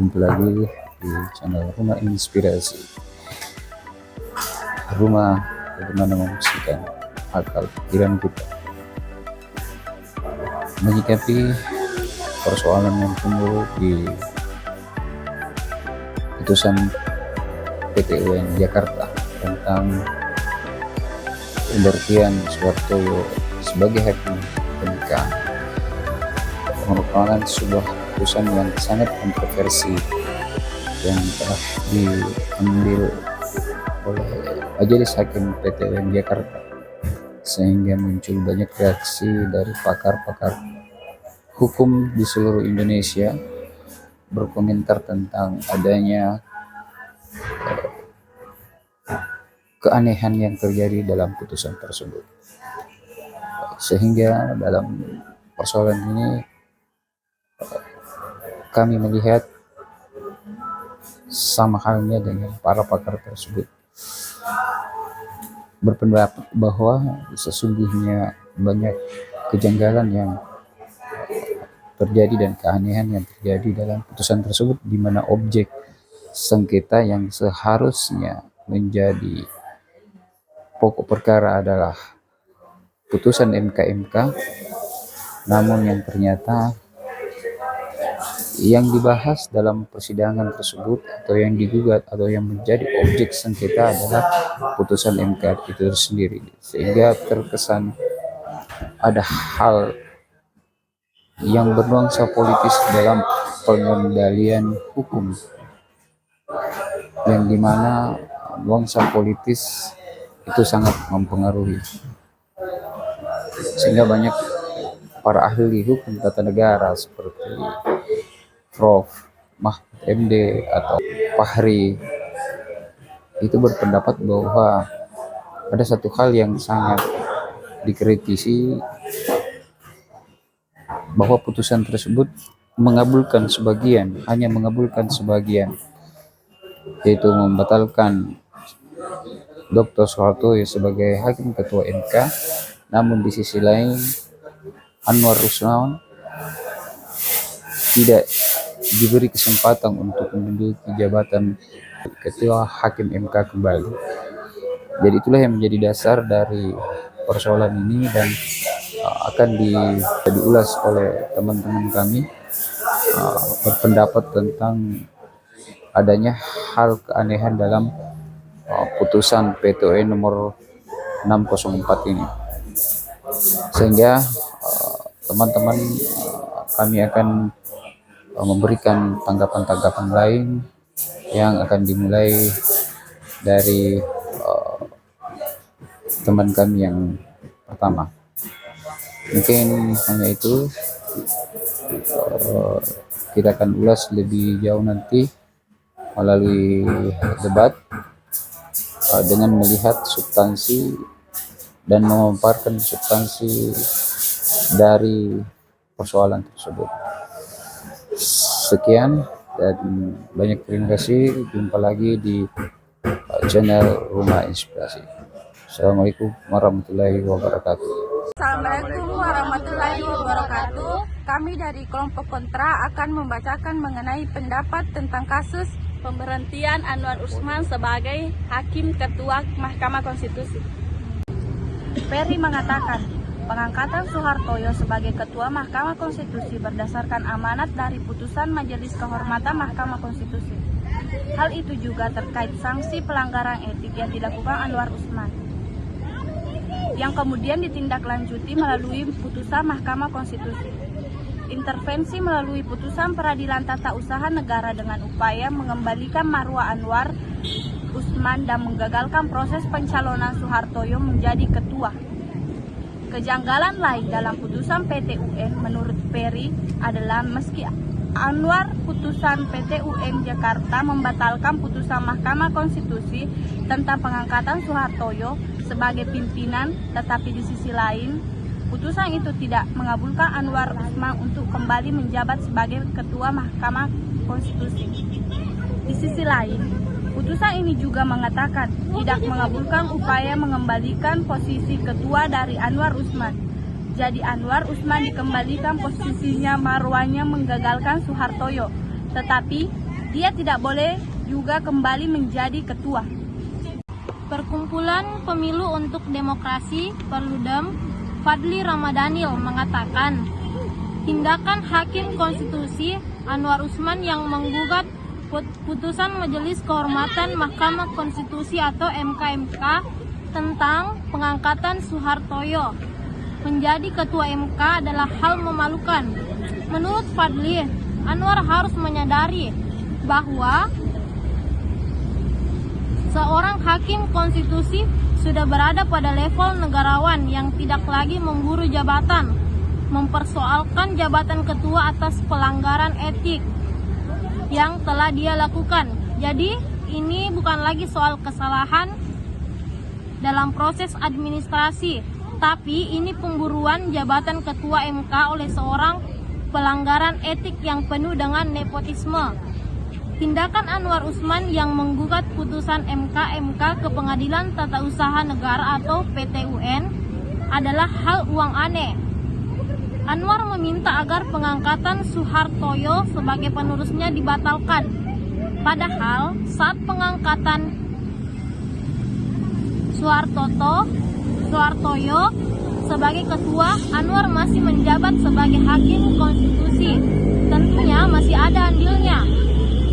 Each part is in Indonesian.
Jumpa lagi di channel Rumah Inspirasi. Rumah bagaimana membersihkan akal pikiran kita, menyikapi persoalan yang timbul di putusan PT UN Jakarta tentang pemberhentian Suhartoyo sebagai hakim MK. Merupakan sebuah keputusan yang sangat kontroversi yang telah diambil oleh Majelis Hakim PT UN Jakarta, sehingga muncul banyak reaksi dari pakar-pakar hukum di seluruh Indonesia berkomentar tentang adanya keanehan yang terjadi dalam putusan tersebut. Sehingga dalam persoalan ini kami melihat sama halnya dengan para pakar tersebut berpendapat bahwa sesungguhnya banyak kejanggalan yang terjadi dan keanehan yang terjadi dalam putusan tersebut, di mana objek sengketa yang seharusnya menjadi pokok perkara adalah putusan MK, namun yang ternyata yang dibahas dalam persidangan tersebut atau yang digugat atau yang menjadi objek sengketa adalah putusan MK itu sendiri, sehingga terkesan ada hal yang bernuansa politis dalam pengendalian hukum, yang dimana nuansa politis itu sangat mempengaruhi, sehingga banyak para ahli hukum tata negara seperti Prof. Mahfud MD atau Fahri itu berpendapat bahwa ada satu hal yang sangat dikritisi, bahwa putusan tersebut mengabulkan sebagian, hanya mengabulkan sebagian, yaitu membatalkan Dr. Suhartoyo sebagai hakim ketua MK, namun di sisi lain Anwar Usman tidak diberi kesempatan untuk menduduki jabatan ketua hakim MK kembali. Jadi itulah yang menjadi dasar dari persoalan ini, dan akan diulas oleh teman-teman kami berpendapat tentang adanya hal keanehan dalam putusan PT UN nomor 604 ini, sehingga teman-teman kami akan memberikan tanggapan-tanggapan lain yang akan dimulai dari teman kami yang pertama. Mungkin hanya itu, kita akan ulas lebih jauh nanti melalui debat dengan melihat substansi dan memaparkan substansi dari persoalan tersebut. Sekian dan banyak terima kasih. Jumpa lagi di channel Rumah Inspirasi. Assalamualaikum warahmatullahi wabarakatuh. Assalamualaikum warahmatullahi wabarakatuh. Kami dari kelompok kontra akan membacakan mengenai pendapat tentang kasus pemberhentian Anwar Usman sebagai Hakim Ketua Mahkamah Konstitusi. Ferry mengatakan, pengangkatan Suhartoyo sebagai Ketua Mahkamah Konstitusi berdasarkan amanat dari putusan Majelis Kehormatan Mahkamah Konstitusi. Hal itu juga terkait sanksi pelanggaran etik yang dilakukan Anwar Usman, yang kemudian ditindaklanjuti melalui putusan Mahkamah Konstitusi. Intervensi melalui putusan Peradilan Tata Usaha Negara dengan upaya mengembalikan marwah Anwar Usman dan menggagalkan proses pencalonan Suhartoyo menjadi ketua. Kejanggalan lain dalam putusan PT UN menurut Ferry adalah meski Anwar putusan PT UN Jakarta membatalkan putusan Mahkamah Konstitusi tentang pengangkatan Suhartoyo sebagai pimpinan, tetapi di sisi lain putusan itu tidak mengabulkan Anwar Usman untuk kembali menjabat sebagai Ketua Mahkamah Konstitusi. Di sisi lain, putusan ini juga mengatakan tidak mengabulkan upaya mengembalikan posisi ketua dari Anwar Usman. Jadi Anwar Usman dikembalikan posisinya, marwahnya menggagalkan Suhartoyo. Tetapi dia tidak boleh juga kembali menjadi ketua. Perkumpulan Pemilu untuk Demokrasi Perludem Fadli Ramadhanil mengatakan, tindakan Hakim Konstitusi Anwar Usman yang menggugat putusan Majelis Kehormatan Mahkamah Konstitusi atau MK-MK tentang pengangkatan Soehartoyo menjadi ketua MK adalah hal memalukan. Menurut Fadli, Anwar harus menyadari bahwa seorang hakim konstitusi sudah berada pada level negarawan yang tidak lagi memburu jabatan, mempersoalkan jabatan ketua atas pelanggaran etik yang telah dia lakukan. Jadi ini bukan lagi soal kesalahan dalam proses administrasi, tapi ini pemburuan jabatan ketua MK oleh seorang pelanggaran etik yang penuh dengan nepotisme. Tindakan Anwar Usman yang menggugat putusan MK-MK ke Pengadilan Tata Usaha Negara atau PT-UN adalah hal uang aneh. Anwar meminta agar pengangkatan Soehartoyo sebagai penerusnya dibatalkan. Padahal saat pengangkatan Soehartoyo sebagai ketua, Anwar masih menjabat sebagai hakim konstitusi. Tentunya masih ada andilnya.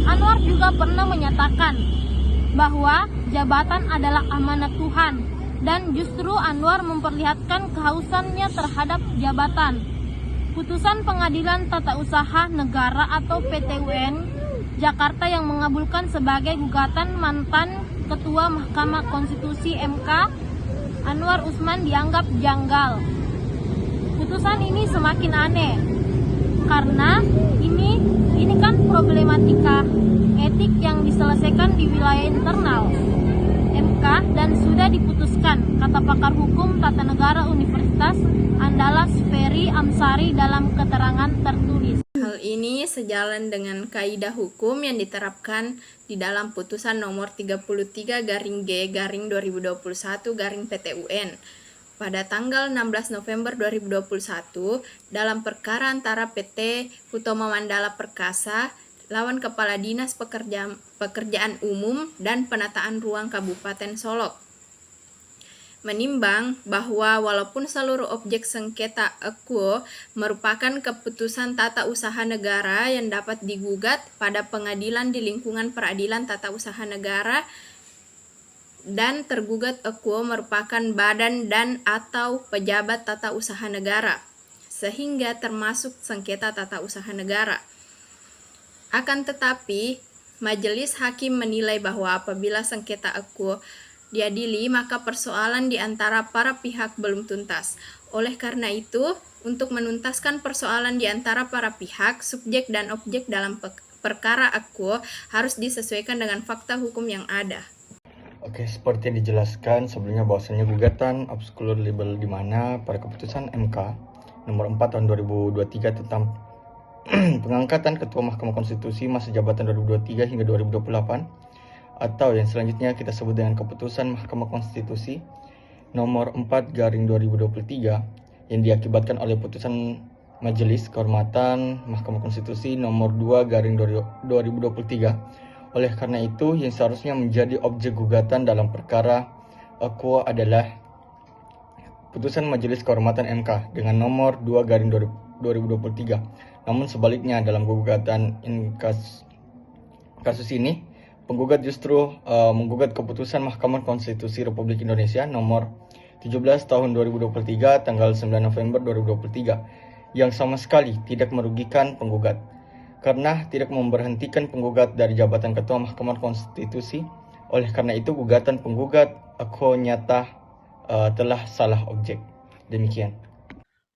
Anwar juga pernah menyatakan bahwa jabatan adalah amanat Tuhan, dan justru Anwar memperlihatkan kehausannya terhadap jabatan. Putusan Pengadilan Tata Usaha Negara atau PT-UN Jakarta yang mengabulkan sebagai gugatan mantan Ketua Mahkamah Konstitusi MK Anwar Usman dianggap janggal. Putusan ini semakin aneh karena ini kan problematika etik yang diselesaikan di wilayah internal MK dan sudah diputuskan, kata pakar hukum tata negara Universitas Andalas Ferry Amsari dalam keterangan tertulis. Hal ini sejalan dengan kaidah hukum yang diterapkan di dalam putusan nomor 33-G-2021-PT-UN pada tanggal 16 November 2021 dalam perkara antara PT Utama Mandala Perkasa lawan Kepala Dinas Pekerjaan Umum dan Penataan Ruang Kabupaten Solok. Menimbang bahwa walaupun seluruh objek sengketa akuo merupakan keputusan tata usaha negara yang dapat digugat pada pengadilan di lingkungan peradilan tata usaha negara, dan tergugat akuo merupakan badan dan atau pejabat tata usaha negara, sehingga termasuk sengketa tata usaha negara. Akan tetapi, Majelis Hakim menilai bahwa apabila sengketa akuo diadili, maka persoalan di antara para pihak belum tuntas. Oleh karena itu, untuk menuntaskan persoalan di antara para pihak, subjek dan objek dalam perkara akuo harus disesuaikan dengan fakta hukum yang ada. Oke, seperti yang dijelaskan sebelumnya bahwasanya gugatan obscure libel di mana pada keputusan MK nomor 4 tahun 2023 tentang pengangkatan Ketua Mahkamah Konstitusi masa jabatan 2023 hingga 2028 atau yang selanjutnya kita sebut dengan keputusan Mahkamah Konstitusi nomor 4/2023 yang diakibatkan oleh putusan Majelis Kehormatan Mahkamah Konstitusi nomor 2/2023. Oleh karena itu, yang seharusnya menjadi objek gugatan dalam perkara akuo adalah putusan Majelis Kehormatan MK dengan nomor 2/2023. Namun sebaliknya, dalam gugatan kasus ini, penggugat justru menggugat keputusan Mahkamah Konstitusi Republik Indonesia nomor 17 tahun 2023 tanggal 9 November 2023 yang sama sekali tidak merugikan penggugat karena tidak memberhentikan penggugat dari jabatan Ketua Mahkamah Konstitusi. Oleh karena itu, gugatan penggugat akuo nyata telah salah objek. Demikian.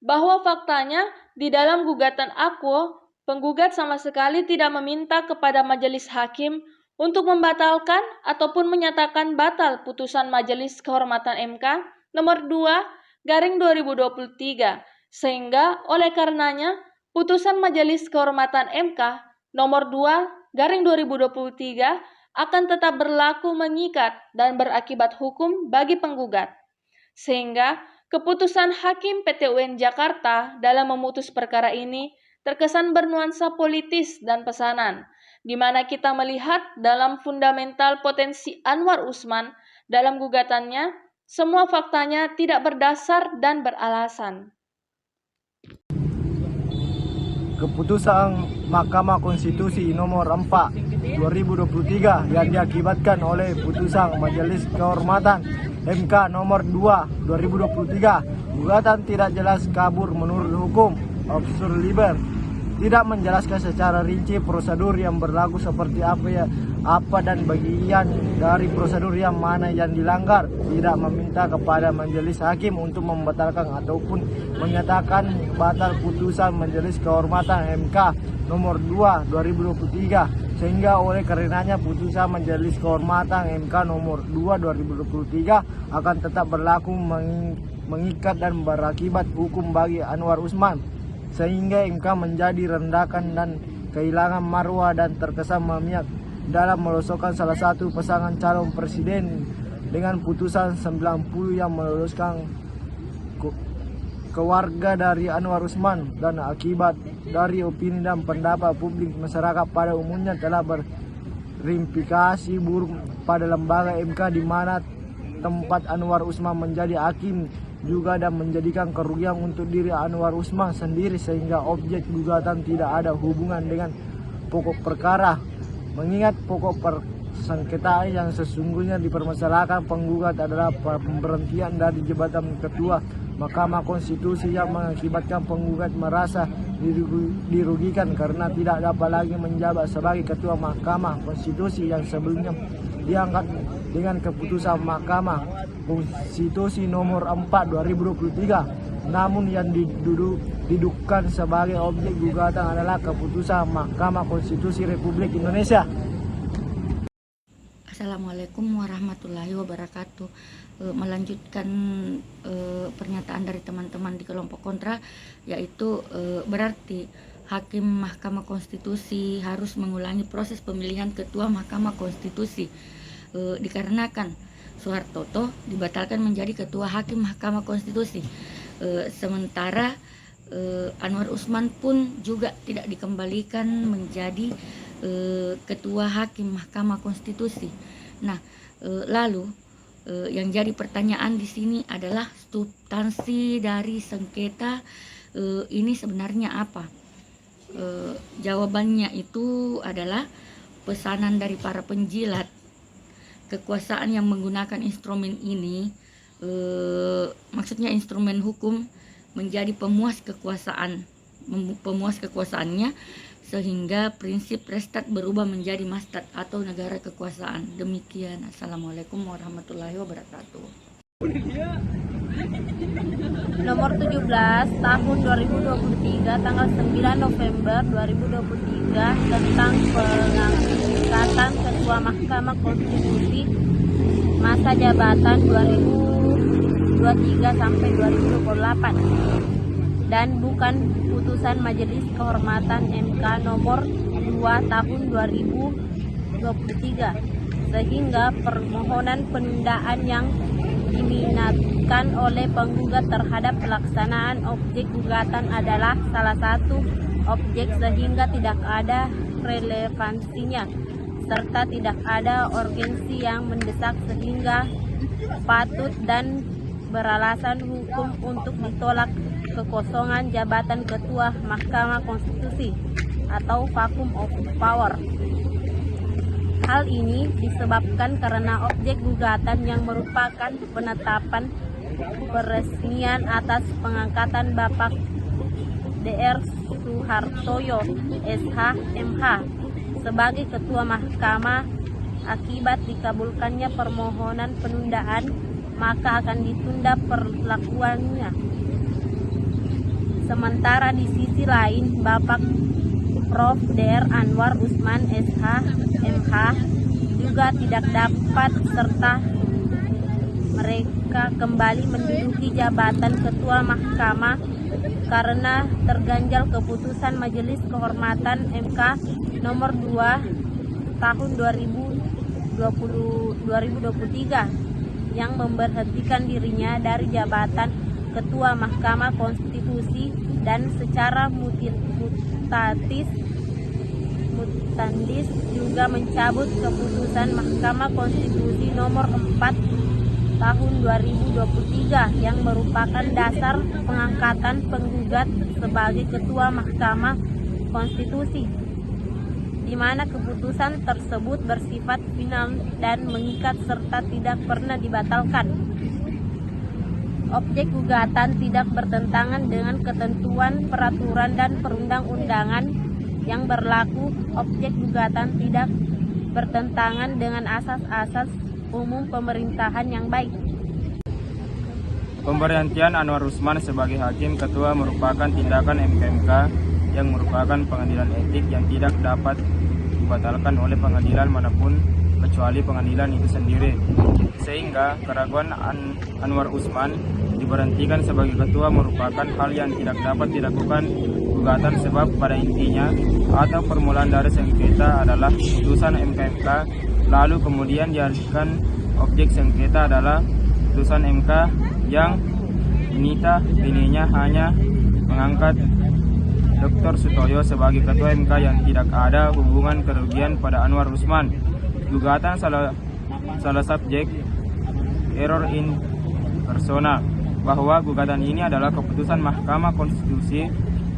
Bahwa faktanya di dalam gugatan akuo, penggugat sama sekali tidak meminta kepada majelis hakim untuk membatalkan ataupun menyatakan batal putusan Majelis Kehormatan MK nomor 2/2023, sehingga oleh karenanya putusan Majelis Kehormatan MK nomor 2/2023 akan tetap berlaku mengikat dan berakibat hukum bagi penggugat. Sehingga keputusan Hakim PT-UN Jakarta dalam memutus perkara ini terkesan bernuansa politis dan pesanan. di mana kita melihat dalam fundamental potensi Anwar Usman dalam gugatannya, semua faktanya tidak berdasar dan beralasan. Keputusan Mahkamah Konstitusi nomor 4 2023 yang diakibatkan oleh putusan Majelis Kehormatan MK nomor 2 2023, gugatan tidak jelas kabur menurut hukum obsur liber, tidak menjelaskan secara rinci prosedur yang berlaku seperti apa dan bagian dari prosedur yang mana yang dilanggar, tidak meminta kepada majelis hakim untuk membatalkan ataupun menyatakan batal putusan Majelis Kehormatan MK nomor 2 2023, sehingga oleh karenanya putusan Majelis Kehormatan MK nomor 2 2023 akan tetap berlaku mengikat dan berakibat hukum bagi Anwar Usman, sehingga MK menjadi rendakan dan kehilangan marwah dan terkesan memihak dalam meloloskan salah satu pasangan calon presiden dengan putusan 90 yang meloloskan keluarga dari Anwar Usman, dan akibat dari opini dan pendapat publik masyarakat pada umumnya telah berimplikasi buruk pada lembaga MK di mana tempat Anwar Usman menjadi hakim juga, dan menjadikan kerugian untuk diri Anwar Usman sendiri, sehingga objek gugatan tidak ada hubungan dengan pokok perkara. Mengingat pokok persengketaan yang sesungguhnya dipermasalahkan penggugat adalah pemberhentian dari jabatan ketua Mahkamah Konstitusi yang mengakibatkan penggugat merasa dirugikan karena tidak dapat lagi menjabat sebagai ketua Mahkamah Konstitusi yang sebelumnya diangkat dengan keputusan Mahkamah Konstitusi nomor 4 2023. Namun yang didudukan sebagai objek gugatan adalah keputusan Mahkamah Konstitusi Republik Indonesia. Assalamualaikum warahmatullahi wabarakatuh. Melanjutkan pernyataan dari teman-teman di kelompok kontra, yaitu berarti Hakim Mahkamah Konstitusi harus mengulangi proses pemilihan ketua Mahkamah Konstitusi dikarenakan Soeharto dibatalkan menjadi ketua Hakim Mahkamah Konstitusi. Sementara Anwar Usman pun juga tidak dikembalikan menjadi ketua Hakim Mahkamah Konstitusi. Nah, lalu yang jadi pertanyaan di sini adalah substansi dari sengketa ini sebenarnya apa? Jawabannya itu adalah pesanan dari para penjilat kekuasaan yang menggunakan instrumen ini, maksudnya instrumen hukum, menjadi pemuas kekuasaannya, sehingga prinsip restat berubah menjadi mastat atau negara kekuasaan. Demikian. Assalamualaikum warahmatullahi wabarakatuh. Nomor 17 tahun 2023 tanggal 9 November 2023 tentang pengangkatan Ketua Mahkamah Konstitusi masa jabatan 2023 sampai 2028, dan bukan putusan Majelis Kehormatan MK nomor 2 tahun 2023, sehingga permohonan penundaan yang diminatkan oleh penggugat terhadap pelaksanaan objek gugatan adalah salah satu objek sehingga tidak ada relevansinya serta tidak ada urgensi yang mendesak sehingga patut dan beralasan hukum untuk ditolak kekosongan jabatan Ketua Mahkamah Konstitusi atau vacuum of power. Hal ini disebabkan karena objek gugatan yang merupakan penetapan peresmian atas pengangkatan Bapak Dr. Soehartoyo SH MH sebagai Ketua Mahkamah akibat dikabulkannya permohonan penundaan, maka akan ditunda perlakuannya. Sementara di sisi lain, Bapak Prof. Dr. Anwar Usman SH MH juga tidak dapat serta mereka kembali menduduki jabatan Ketua Mahkamah karena terganjal keputusan Majelis Kehormatan MK nomor 2 tahun 2023 yang memberhentikan dirinya dari jabatan Ketua Mahkamah Konstitusi dan secara mutatis Tandis juga mencabut keputusan Mahkamah Konstitusi nomor 4 tahun 2023 yang merupakan dasar pengangkatan penggugat sebagai Ketua Mahkamah Konstitusi, di mana keputusan tersebut bersifat final dan mengikat serta tidak pernah dibatalkan. Objek gugatan tidak bertentangan dengan ketentuan peraturan dan perundang-undangan yang berlaku. Objek gugatan tidak bertentangan dengan asas-asas umum pemerintahan yang baik. Pemberhentian Anwar Usman sebagai Hakim Ketua merupakan tindakan MK yang merupakan pengadilan etik yang tidak dapat dibatalkan oleh pengadilan manapun kecuali pengadilan itu sendiri, sehingga keraguan Anwar Usman diberhentikan sebagai ketua merupakan hal yang tidak dapat dilakukan gugatan, sebab pada intinya atau permulaan dari sengketa adalah putusan MK, lalu kemudian dialihkan objek sengketa adalah putusan MK yang ininya hanya mengangkat Dr. Sutoyo sebagai ketua MK yang tidak ada hubungan kerugian pada Anwar Usman. Gugatan salah subjek error in persona, bahwa gugatan ini adalah keputusan Mahkamah Konstitusi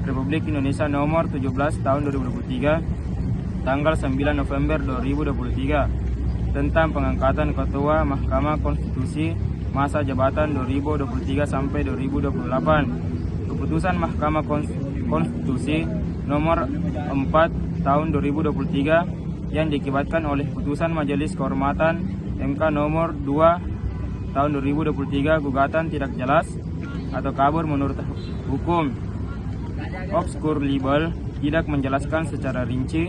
Republik Indonesia nomor 17 tahun 2023 tanggal 9 November 2023 tentang pengangkatan Ketua Mahkamah Konstitusi masa jabatan 2023 sampai 2028. Keputusan Mahkamah Konstitusi nomor 4 tahun 2023 yang diakibatkan oleh putusan Majelis Kehormatan MK nomor 2 tahun 2023, gugatan tidak jelas atau kabur menurut hukum. Obscure libel, tidak menjelaskan secara rinci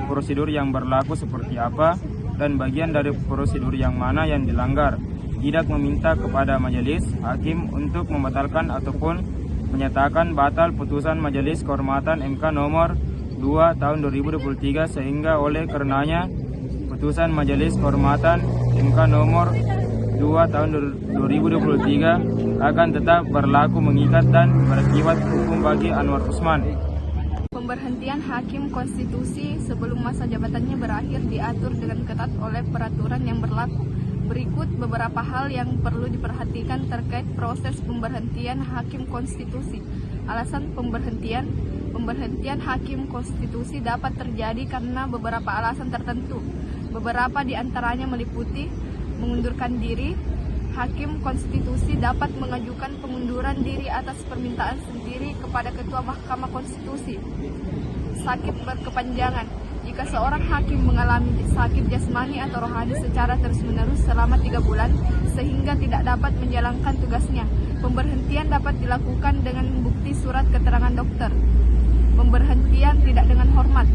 prosedur yang berlaku seperti apa dan bagian dari prosedur yang mana yang dilanggar. Tidak meminta kepada majelis hakim untuk membatalkan ataupun menyatakan batal putusan Majelis Kehormatan MK nomor 2 tahun 2023, sehingga oleh karenanya putusan Majelis Kehormatan MK nomor 2 tahun 2023 akan tetap berlaku mengikat dan bersifat hukum bagi Anwar Usman. Pemberhentian Hakim Konstitusi sebelum masa jabatannya berakhir diatur dengan ketat oleh peraturan yang berlaku. Berikut beberapa hal yang perlu diperhatikan terkait proses pemberhentian Hakim Konstitusi. Alasan pemberhentian Hakim Konstitusi dapat terjadi karena beberapa alasan tertentu. Beberapa di antaranya meliputi mengundurkan diri. Hakim Konstitusi dapat mengajukan pengunduran diri atas permintaan sendiri kepada Ketua Mahkamah Konstitusi. Sakit berkepanjangan. Jika seorang hakim mengalami sakit jasmani atau rohani secara terus-menerus selama 3 bulan sehingga tidak dapat menjalankan tugasnya, pemberhentian dapat dilakukan dengan bukti surat keterangan dokter. Pemberhentian tidak dengan hormat.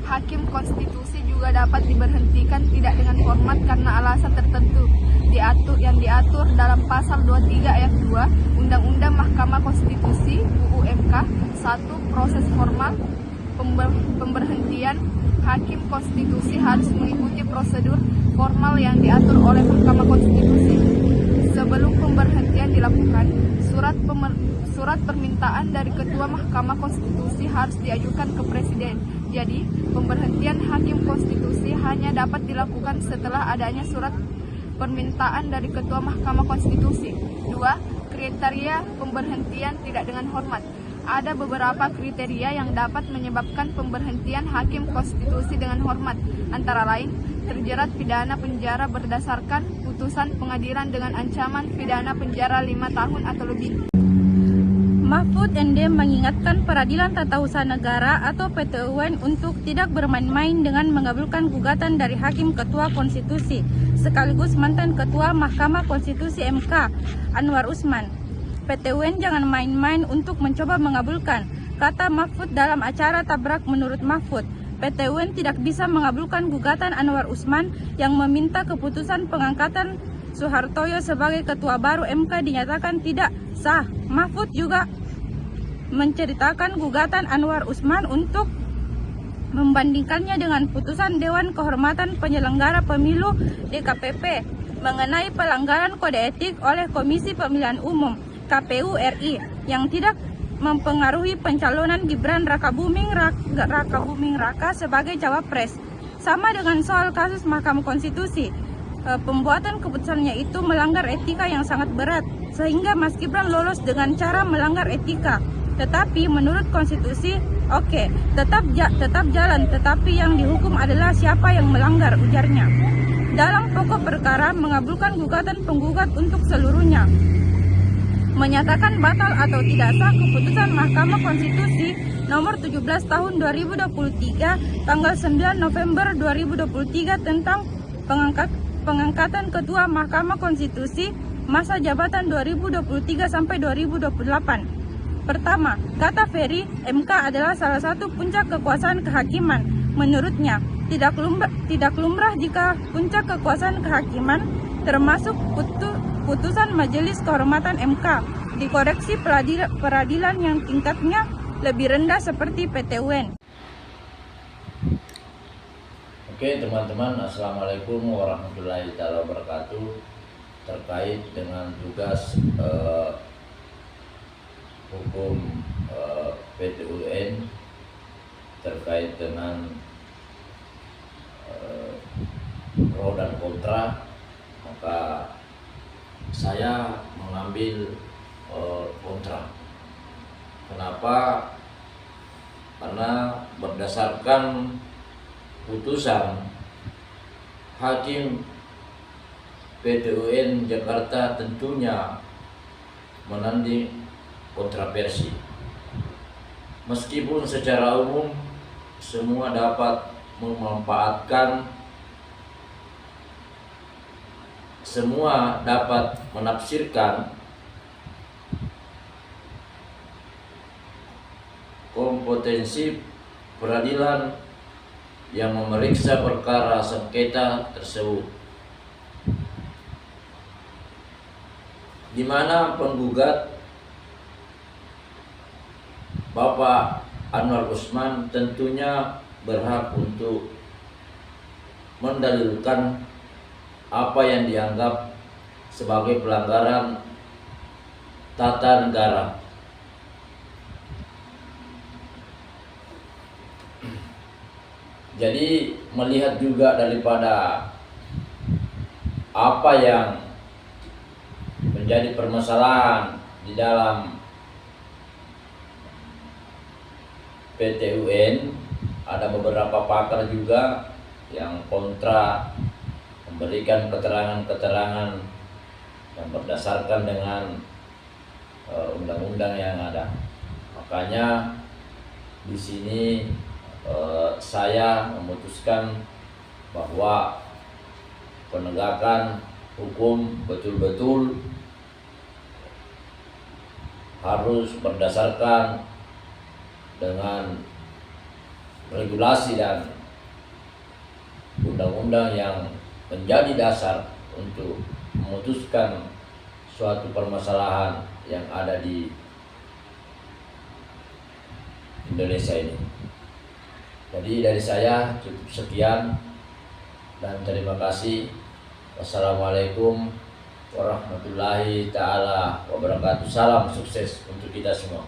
Hakim Konstitusi juga dapat diberhentikan tidak dengan hormat karena alasan tertentu yang diatur dalam pasal 23 ayat 2 Undang-Undang Mahkamah Konstitusi UUMK. 1. Proses formal. Pemberhentian Hakim Konstitusi harus mengikuti prosedur formal yang diatur oleh Mahkamah Konstitusi. Sebelum pemberhentian dilakukan, surat permintaan dari Ketua Mahkamah Konstitusi harus diajukan ke Presiden. Jadi, pemberhentian Hakim Konstitusi hanya dapat dilakukan setelah adanya surat permintaan dari Ketua Mahkamah Konstitusi. 2. Kriteria pemberhentian tidak dengan hormat. Ada beberapa kriteria yang dapat menyebabkan pemberhentian Hakim Konstitusi dengan hormat, antara lain terjerat pidana penjara berdasarkan putusan pengadilan dengan ancaman pidana penjara 5 tahun atau lebih. Mahfud MD mengingatkan Peradilan Tata Usaha Negara atau PT UN untuk tidak bermain-main dengan mengabulkan gugatan dari Hakim Ketua Konstitusi, sekaligus mantan Ketua Mahkamah Konstitusi MK, Anwar Usman. PT UN jangan main-main untuk mencoba mengabulkan, kata Mahfud dalam acara Tabrak Menurut Mahfud. PT UN tidak bisa mengabulkan gugatan Anwar Usman yang meminta keputusan pengangkatan Soehartoyo sebagai ketua baru MK dinyatakan tidak sah. Mahfud juga menceritakan gugatan Anwar Usman untuk membandingkannya dengan putusan Dewan Kehormatan Penyelenggara Pemilu DKPP mengenai pelanggaran kode etik oleh Komisi Pemilihan Umum KPU RI yang tidak mempengaruhi pencalonan Gibran Rakabuming Raka sebagai cawapres. Sama dengan soal kasus Mahkamah Konstitusi, pembuatan keputusannya itu melanggar etika yang sangat berat, sehingga Mas Gibran lolos dengan cara melanggar etika. Tetapi menurut konstitusi, oke, tetap jalan, tetapi yang dihukum adalah siapa yang melanggar, ujarnya. Dalam pokok perkara mengabulkan gugatan penggugat untuk seluruhnya, menyatakan batal atau tidak sah keputusan Mahkamah Konstitusi nomor 17 tahun 2023 tanggal 9 November 2023 tentang pengangkatan Ketua Mahkamah Konstitusi masa jabatan 2023 sampai 2028. Pertama, kata Ferry, MK adalah salah satu puncak kekuasaan kehakiman. Menurutnya, tidak lumrah jika puncak kekuasaan kehakiman, termasuk putusan Majelis Kehormatan MK, dikoreksi peradilan yang tingkatnya lebih rendah seperti PT UN. Oke teman-teman, Assalamualaikum warahmatullahi wabarakatuh. Terkait dengan tugas hukum PT UN terkait dengan pro dan kontra, maka saya mengambil kontra. Kenapa? Karena berdasarkan putusan Hakim PT UN Jakarta tentunya menanding kontroversi. Meskipun secara umum semua dapat memanfaatkan, semua dapat menafsirkan kompetensi peradilan yang memeriksa perkara sengketa tersebut, di mana penggugat Bapak Anwar Usman tentunya berhak untuk mendalilkan apa yang dianggap sebagai pelanggaran tata negara. Jadi melihat juga daripada apa yang menjadi permasalahan di dalam PT UN, ada beberapa pakar juga yang kontra, memberikan keterangan-keterangan yang berdasarkan dengan undang-undang yang ada. Makanya di sini saya memutuskan bahwa penegakan hukum betul-betul harus berdasarkan dengan regulasi dan undang-undang yang menjadi dasar untuk memutuskan suatu permasalahan yang ada di Indonesia ini. Jadi dari saya cukup sekian dan terima kasih. Wassalamualaikum warahmatullahi taala wabarakatuh. Salam sukses untuk kita semua.